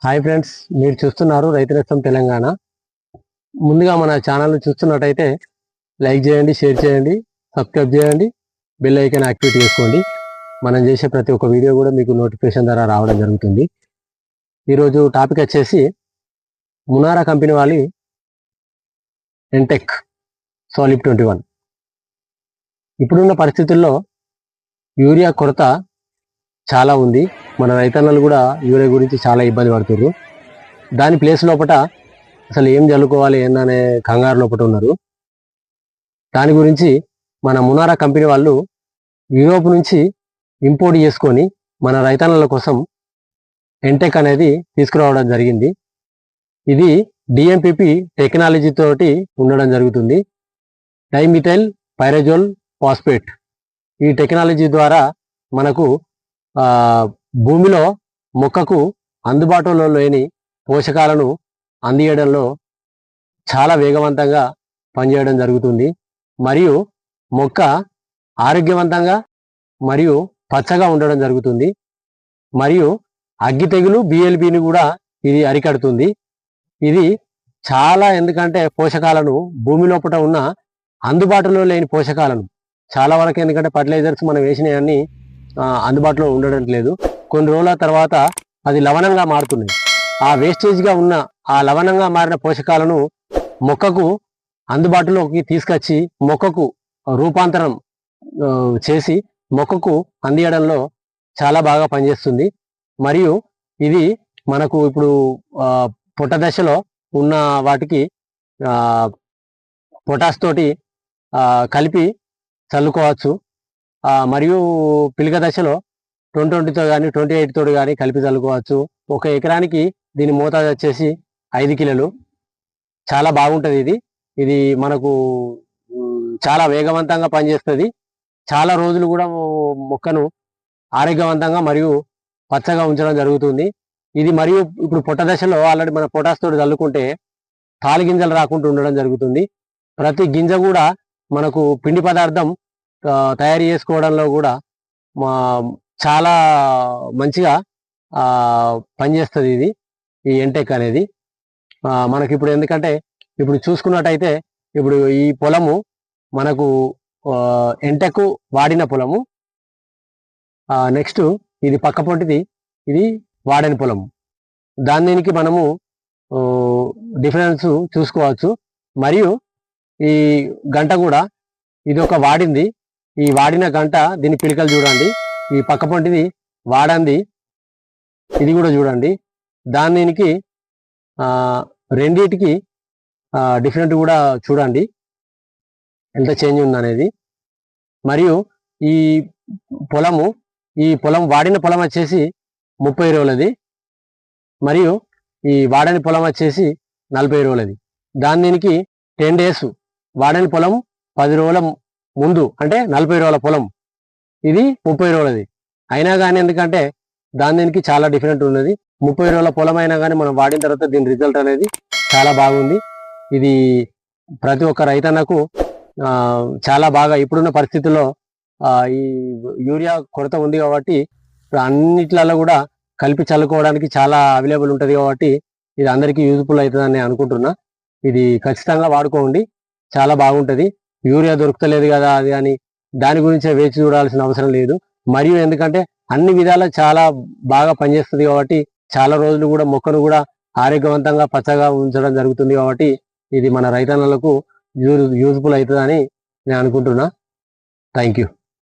Hi friends, మీరు చూస్తున్నారు రైతు నేస్తం తెలంగాణ. ముందుగా మన ఛానల్ చూస్తున్నట్టయితే లైక్ చేయండి, షేర్ చేయండి, సబ్స్క్రైబ్ చేయండి, బెల్ ఐకాన్ యాక్టివేట్ చేసుకోండి. మనం చేసే ప్రతి ఒక్క వీడియో కూడా మీకు నోటిఫికేషన్ ద్వారా రావడం జరుగుతుంది. ఈరోజు టాపిక్ వచ్చేసి మునారా కంపెనీ వాళ్ళ ఎంటెక్ సాలిడ్ 21. ఇప్పుడున్న పరిస్థితుల్లో యూరియా కొరత చాలా ఉంది. మన రైతన్నలు కూడా యూరియా గురించి చాలా ఇబ్బంది పడుతున్నారు. దాని ప్లేస్ లోపల అసలు ఏం చల్లుకోవాలి ఏందనే కంగారు లోపల ఉన్నారు. దాని గురించి మన మునారా కంపెనీ వాళ్ళు యూరోప్ నుంచి ఇంపోర్ట్ చేసుకొని మన రైతన్నల కోసం ఎంటెక్ అనేది తీసుకురావడం జరిగింది. ఇది డిఎంపిపి టెక్నాలజీ తోటి ఉండడం జరుగుతుంది. Dimethyl pyrazole phosphate. ఈ టెక్నాలజీ ద్వారా మనకు భూమిలో మొక్కకు అందుబాటులో లేని పోషకాలను అందియడంలో చాలా వేగవంతంగా పనిచేయడం జరుగుతుంది. మరియు మొక్క ఆరోగ్యవంతంగా మరియు పచ్చగా ఉండడం జరుగుతుంది. మరియు అగ్గి తెగులు బిఎల్బిని కూడా ఇది అరికడుతుంది. ఇది చాలా, ఎందుకంటే పోషకాలను భూమి లోపల ఉన్న అందుబాటులో లేని పోషకాలను చాలా వరకు, ఎందుకంటే ఫర్టిలైజర్స్ మనం వేసినవన్నీ అందుబాటులో ఉండడం లేదు. కొన్ని రోజుల తర్వాత అది లవణంగా మారుతున్నాయి. ఆ వేస్టేజ్గా ఉన్న ఆ లవణంగా మారిన పోషకాలను మొక్కకు అందుబాటులోకి తీసుకొచ్చి మొక్కకు రూపాంతరం చేసి మొక్కకు అందియడంలో చాలా బాగా పనిచేస్తుంది. మరియు ఇది మనకు ఇప్పుడు పొట్ట దశలో ఉన్న వాటికి పొటాష్ తోటి కలిపి చల్లుకోవచ్చు. మరియు పిలక దశలో 2020తో కానీ 28తో కానీ కలిపి చల్లుకోవచ్చు. 1 ఎకరానికి దీని మోతాదు వచ్చేసి 5 కిలోలు. చాలా బాగుంటుంది. ఇది మనకు చాలా వేగవంతంగా పనిచేస్తుంది. చాలా రోజులు కూడా మొక్కను ఆరోగ్యవంతంగా మరియు పచ్చగా ఉంచడం జరుగుతుంది. ఇది మరియు ఇప్పుడు పొట్ట దశలో ఆల్రెడీ మన పొటాష్ తోటి చల్లుకుంటే తాలి గింజలు రాకుండా ఉండడం జరుగుతుంది. ప్రతి గింజ కూడా మనకు పిండి పదార్థం తయారు చేసుకోవడంలో కూడా చాలా మంచిగా పనిచేస్తుంది ఈ ఎంటెక్ అనేది. మనకి ఇప్పుడు, ఎందుకంటే ఇప్పుడు చూసుకున్నట్టయితే ఇప్పుడు ఈ పొలము మనకు ఎంటెక్ వాడిన పొలము. నెక్స్ట్ ఇది పక్క పొంటిది, ఇది వాడని పొలము. దీనికి మనము డిఫరెన్స్ చూసుకోవచ్చు. మరియు ఈ గంట కూడా ఇది ఒక వాడింది. ఈ వాడిన గంట దీని పిలికలు చూడండి. ఈ పక్క పొంటిది వాడంది, ఇది కూడా చూడండి. దీనికి రెండిటికి డిఫరెంట్ కూడా చూడండి ఎంత చేంజ్ ఉందనేది. మరియు ఈ పొలం వాడిన పొలం వచ్చేసి 30 రోజులది. మరియు ఈ వాడని పొలం వచ్చేసి 40 రోజులది. దీనికి 10 days వాడని పొలం 10 రోజుల ముందు, అంటే 40 రోజుల పొలం, ఇది 30 రోజులది. అయినా కానీ, ఎందుకంటే దీనికి చాలా డిఫరెంట్ ఉన్నది. 30 రోజుల పొలం అయినా కానీ మనం వాడిన తర్వాత దీని రిజల్ట్ అనేది చాలా బాగుంది. ఇది ప్రతి ఒక్క రైతన్నకు చాలా బాగా, ఇప్పుడున్న పరిస్థితుల్లో ఈ యూరియా కొరత ఉంది కాబట్టి అన్నిట్లలో కూడా కలిపి చల్లుకోవడానికి చాలా అవైలబుల్ ఉంటుంది కాబట్టి ఇది అందరికీ యూజ్ఫుల్ అవుతుందని అనుకుంటున్నా. ఇది ఖచ్చితంగా వాడుకోండి, చాలా బాగుంటుంది. యూరియా దొరుకుతలేదు కదా అది అని దాని గురించే వేచి చూడాల్సిన అవసరం లేదు. మరియు ఎందుకంటే అన్ని విధాలా చాలా బాగా పనిచేస్తుంది కాబట్టి చాలా రోజులు కూడా మొక్కను కూడా ఆరోగ్యవంతంగా పచ్చగా ఉంచడం జరుగుతుంది కాబట్టి ఇది మన రైతన్నలకు యూజ్ఫుల్ అవుతుందని నేను అనుకుంటున్నా. Thank you.